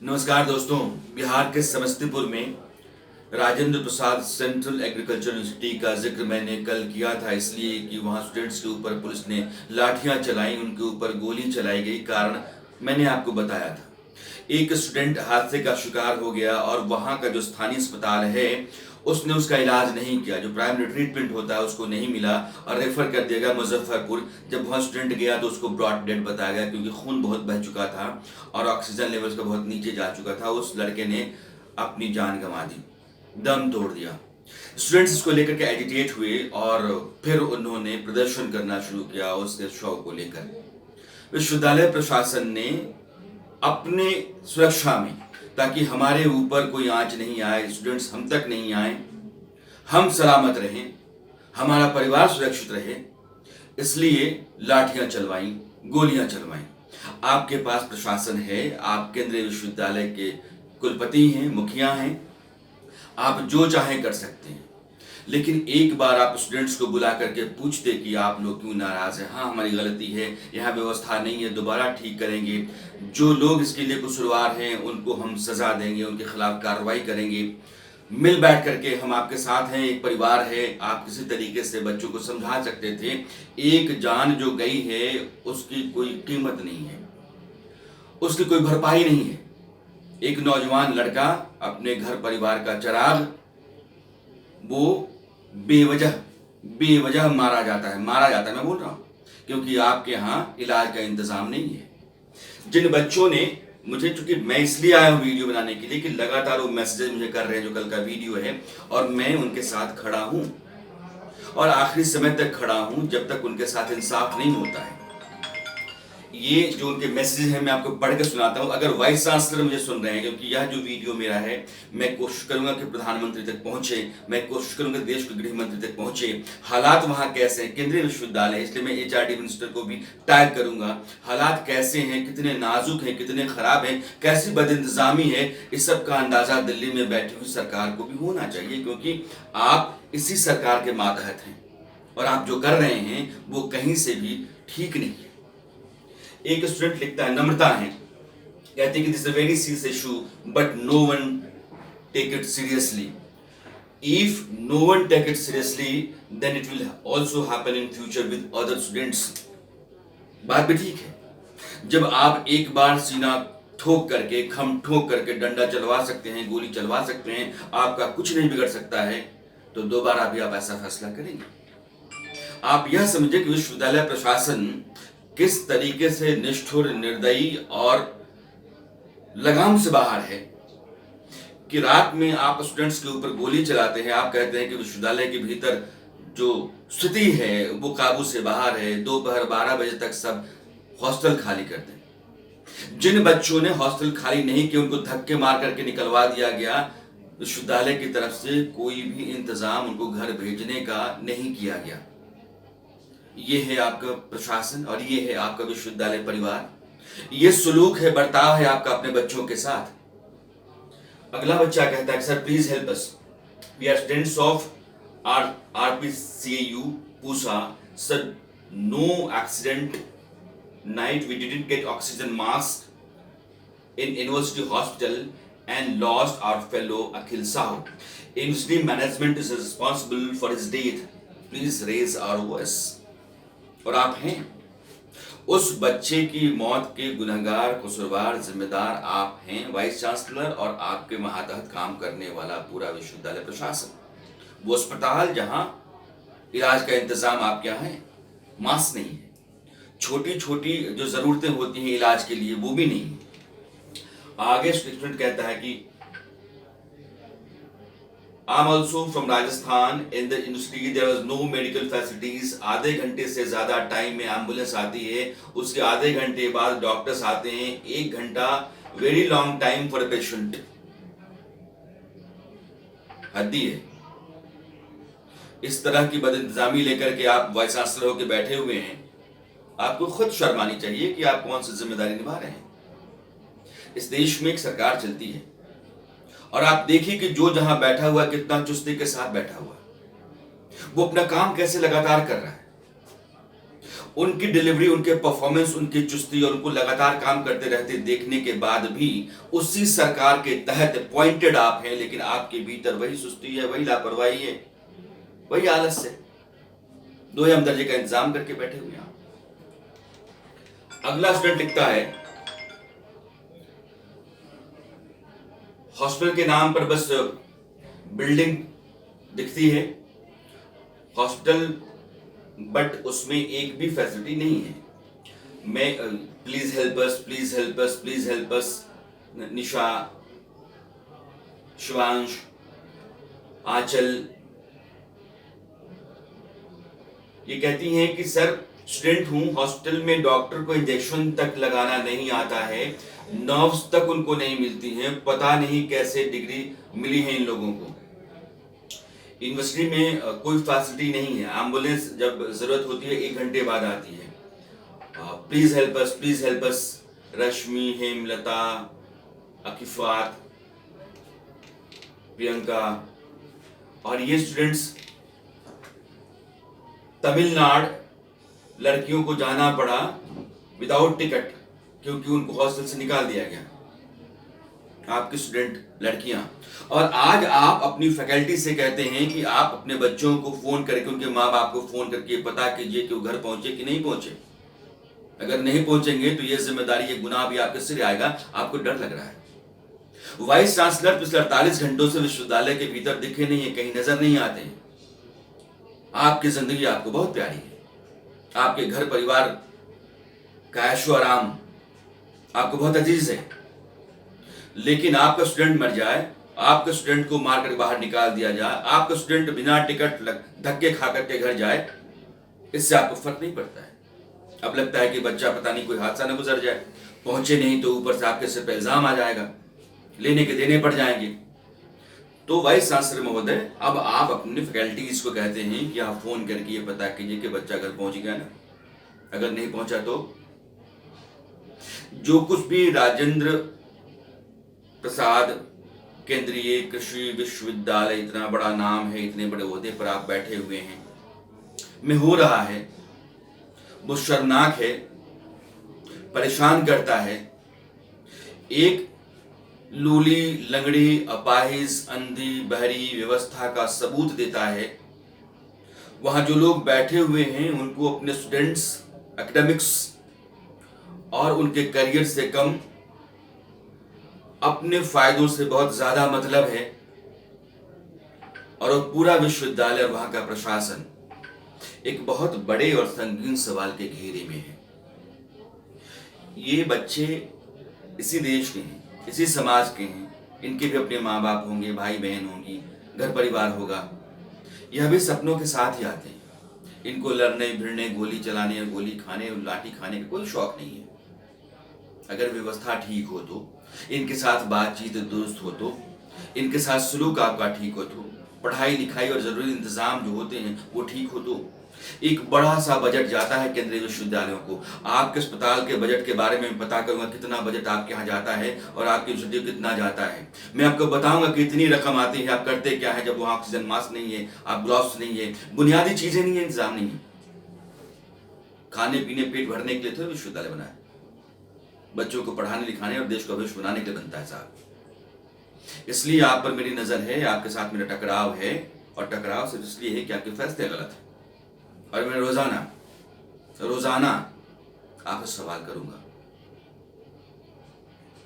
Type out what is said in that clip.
नमस्कार दोस्तों। बिहार के समस्तीपुर में Rajendra Prasad central agriculture university का जिक्र मैंने कल किया था, इसलिए कि वहाँ स्टूडेंट्स के ऊपर पुलिस ने लाठियाँ चलाई, उनके ऊपर गोली चलाई गई। कारण मैंने आपको बताया था। एक स्टूडेंट हादसे का शिकार हो गया और वहाँ का जो स्थानीय अस्पताल है उसने उसका इलाज नहीं किया, जो प्राइमरी ट्रीटमेंट होता है उसको नहीं मिला और रेफर कर दिया गया मुजफ्फरपुर। जब वहाँ स्टूडेंट गया तो उसको ब्रॉड डेड बताया गया, क्योंकि खून बहुत बह चुका था और ऑक्सीजन लेवल्स का बहुत नीचे जा चुका था। उस लड़के ने अपनी जान गंवा दी, दम तोड़ दिया। स्टूडेंट्स इसको लेकर के एजिटेट हुए और फिर उन्होंने प्रदर्शन करना शुरू किया उसके शव को लेकर। विश्वविद्यालय प्रशासन ने अपने सुरक्षा में, ताकि हमारे ऊपर कोई आंच नहीं आए, स्टूडेंट्स हम तक नहीं आए, हम सलामत रहें, हमारा परिवार सुरक्षित रहे, इसलिए लाठियां चलवाई, गोलियां चलवाई। आपके पास प्रशासन है, आप केंद्रीय विश्वविद्यालय के कुलपति हैं, मुखिया हैं, आप जो चाहें कर सकते हैं। लेकिन एक बार आप स्टूडेंट्स को बुला करके पूछते कि आप लोग क्यों नाराज हैं। हाँ, हमारी गलती है, यहाँ व्यवस्था नहीं है, दोबारा ठीक करेंगे। जो लोग इसके लिए कसूरवार हैं उनको हम सजा देंगे, उनके खिलाफ कार्रवाई करेंगे। मिल बैठ करके हम आपके साथ हैं, एक परिवार है। आप किसी तरीके से बच्चों को समझा सकते थे। एक जान जो गई है उसकी कोई कीमत नहीं है, उसकी कोई भरपाई नहीं है। एक नौजवान लड़का, अपने घर परिवार का चिराग, वो बेवजह मारा जाता है, मैं बोल रहा हूं, क्योंकि आपके यहां इलाज का इंतजाम नहीं है। जिन बच्चों ने मुझे, चूंकि मैं इसलिए आया हूं वीडियो बनाने के लिए कि लगातार वो मैसेजेस मुझे कर रहे हैं, जो कल का वीडियो है, और मैं उनके साथ खड़ा हूं और आखिरी समय तक खड़ा हूं, जब तक उनके साथ इंसाफ नहीं होता है। ये जो उनके मैसेज हैं मैं आपको पढ़ के सुनाता हूं। अगर वाइस चांसलर मुझे सुन रहे हैं, क्योंकि यह जो वीडियो मेरा है, मैं कोशिश करूंगा कि प्रधानमंत्री तक पहुंचे, मैं कोशिश करूंगा देश के गृह मंत्री तक पहुंचे। हालात वहां कैसे हैं, केंद्रीय विश्वविद्यालय है, इसलिए मैं एचआरडी मिनिस्टर को भी टैग करूंगा। हालात कैसे हैं, कितने नाजुक हैं, कितने खराब हैं, कैसी बदइंतजामी है, इस सब का अंदाजा दिल्ली में बैठी हुई सरकार को भी होना चाहिए, क्योंकि आप इसी सरकार के मातहत हैं और आप जो कर रहे हैं वो कहीं से भी ठीक नहीं है। एक स्टूडेंट लिखता है, नम्रता है, कहते हैं कि this is a very serious issue but no one take it seriously. If no one take it seriously then it will also happen in future with other students. बात भी ठीक है। जब आप एक बार सीना ठोक करके, खम ठोक करके डंडा चलवा सकते हैं, गोली चलवा सकते हैं, आपका कुछ नहीं बिगड़ सकता है, तो दोबारा भी आप ऐसा फैसला करेंगे। आप यह समझे कि विश्वविद्यालय प्रशासन किस तरीके से निष्ठुर, निर्दयी और लगाम से बाहर है कि रात में आप स्टूडेंट्स के ऊपर गोली चलाते हैं। आप कहते हैं कि विश्वविद्यालय के भीतर जो स्थिति है वो काबू से बाहर है, दोपहर 12 बजे तक सब हॉस्टल खाली कर दें। जिन बच्चों ने हॉस्टल खाली नहीं किए उनको धक्के मार करके निकलवा दिया गया। विश्वविद्यालय की तरफ से कोई भी इंतजाम उनको घर भेजने का नहीं किया गया। ये है आपका प्रशासन और ये है आपका विश्वविद्यालय परिवार। ये सुलूक है, बर्ताव है आपका अपने बच्चों के साथ। अगला बच्चा कहता है, sir please help us, we are students of RPCAU Pusa, sir no accident night, we didn't get oxygen mask in university hospital and lost our fellow Akhil Sahu. University management is responsible for his death. Please raise our voice. और आप हैं उस बच्चे की मौत के गुनहगार, कसूरवार, जिम्मेदार आप हैं, वाइस चांसलर और आपके महातहत काम करने वाला पूरा विश्वविद्यालय प्रशासन। वो अस्पताल जहां इलाज का इंतजाम आपके यहाँ है, मास्क नहीं है, छोटी छोटी जो जरूरतें होती हैं इलाज के लिए वो भी नहीं है। आगे स्टूडेंट कहता है कि I'm also from Rajasthan. In the university there was no medical facilities. आधे घंटे से ज्यादा टाइम में एम्बुलेंस आती है, उसके आधे घंटे बाद डॉक्टर्स आते हैं, 1 घंटा very long time for patient. हद्दी है। इस तरह की बदइंतजामी लेकर के आप वाइस चांसलर होकर बैठे हुए हैं, आपको खुद शर्म आनी चाहिए कि आप कौन सी जिम्मेदारी निभा रहे हैं। इस देश में एक सरकार चलती है और आप देखिए कि जो जहां बैठा हुआ कितना चुस्ती के साथ बैठा हुआ, वो अपना काम कैसे लगातार कर रहा है। उनकी डिलीवरी, उनके परफॉर्मेंस, उनकी चुस्ती और उनको लगातार काम करते रहते देखने के बाद भी उसी सरकार के तहत पॉइंटेड आप हैं, लेकिन आपके भीतर वही सुस्ती है, वही लापरवाही है, वही आलस है। दोयम दर्जे का इंतजाम करके बैठे हुए हैं। अगला स्टूडेंट लिखता है, हॉस्पिटल के नाम पर बस बिल्डिंग दिखती है, हॉस्पिटल, बट उसमें एक भी फैसिलिटी नहीं है। मैं please help us, please help us, please help us, Nisha, Shivansh, Aanchal ये कहती हैं कि सर स्टूडेंट हूं, हॉस्पिटल में डॉक्टर को इंजेक्शन तक लगाना नहीं आता है, नर्व्स तक उनको नहीं मिलती हैं, पता नहीं कैसे डिग्री मिली है इन लोगों को। यूनिवर्सिटी में कोई फैसिलिटी नहीं है, एम्बुलेंस जब जरूरत होती है 1 घंटे बाद आती है। Please help us, please help us, Rashmi, Hemlata, Akifat, Priyanka. और ये स्टूडेंट्स तमिलनाडु लड़कियों को जाना पड़ा विदाउट टिकट, क्योंकि उनको हॉस्टल से निकाल दिया गया। आपकी स्टूडेंट लड़कियां, और आज आप अपनी फैकल्टी से कहते हैं कि आप अपने बच्चों को फोन करके, उनके माँ बाप को फोन करके पता कीजिए कि वो घर पहुंचे कि नहीं पहुंचे। अगर नहीं पहुंचेंगे तो ये जिम्मेदारी, ये गुनाह भी आपके सिर आएगा। आपको डर लग रहा है। वाइस चांसलर पिछले 48 घंटों से विश्वविद्यालय के भीतर दिखे नहीं है, कहीं नजर नहीं आते हैं। आपकी जिंदगी आपको बहुत प्यारी है, आपके घर परिवार का ऐशो आराम आपको बहुत अजीज है, लेकिन आपका स्टूडेंट मर जाए, आपके स्टूडेंट को मारकर बाहर निकाल दिया जाए, आपका स्टूडेंट बिना टिकट धक्के खा करके घर जाए, इससे आपको फर्क नहीं पड़ता है। अब लगता है कि बच्चा पता नहीं कोई हादसा न गुजर जाए, पहुंचे नहीं तो ऊपर से आपके सिर पर इल्जाम आ जाएगा, लेने के देने पड़ जाएंगे। तो वाइस चांसलर महोदय, अब आप अपनी फैकल्टीज को कहते हैं कि आप फोन करके ये पता कीजिए कि बच्चा घर पहुंच गया ना, अगर नहीं पहुंचा तो जो कुछ भी राजेंद्र प्रसाद केंद्रीय कृषि विश्वविद्यालय, इतना बड़ा नाम है, इतने बड़े ओहदे पर आप बैठे हुए हैं, में हो रहा है वो शर्मनाक है, परेशान करता है। एक लूली, लंगड़ी, अपाहिज, अंधी, बहरी व्यवस्था का सबूत देता है। वहां जो लोग बैठे हुए हैं उनको अपने स्टूडेंट्स, एकेडमिक्स और उनके करियर से कम अपने फायदों से बहुत ज्यादा मतलब है, और वो पूरा विश्वविद्यालय और वहां का प्रशासन एक बहुत बड़े और संगीन सवाल के घेरे में है। ये बच्चे इसी देश के हैं, इसी समाज के हैं, इनके भी अपने माँ बाप होंगे, भाई बहन होंगी, घर परिवार होगा। यह भी सपनों के साथ ही आते हैं। इनको लड़ने भिड़ने, गोली चलाने और गोली खाने और लाठी खाने का कोई शौक नहीं है। अगर व्यवस्था ठीक हो तो, इनके साथ बातचीत दुरुस्त हो तो, इनके साथ सलूक आपका ठीक हो तो, पढ़ाई लिखाई और जरूरी इंतजाम जो होते हैं वो ठीक हो तो, एक बड़ा सा बजट जाता है केंद्रीय विश्वविद्यालयों को। आपके अस्पताल के बजट के बारे में पता करूंगा कितना बजट आपके यहाँ जाता है और आपकी यूनिवर्सिटी कितना जाता है। मैं आपको बताऊंगा कि इतनी रकम आती है, आप करते क्या है जब वहां ऑक्सीजन मास्क नहीं है, आप ग्लव्स नहीं है, बुनियादी चीजें नहीं है, इंतजाम नहीं है। खाने पीने पेट भरने के लिए तो विश्वविद्यालय बना है, बच्चों को पढ़ाने लिखाने और देश को भविष्य बनाने के लिए बनता है साहब। इसलिए आप पर मेरी नजर है, आपके साथ मेरा टकराव है, और टकराव सिर्फ इसलिए है कि आपके फैसले गलत है, और मैं रोजाना आपसे सवाल करूंगा।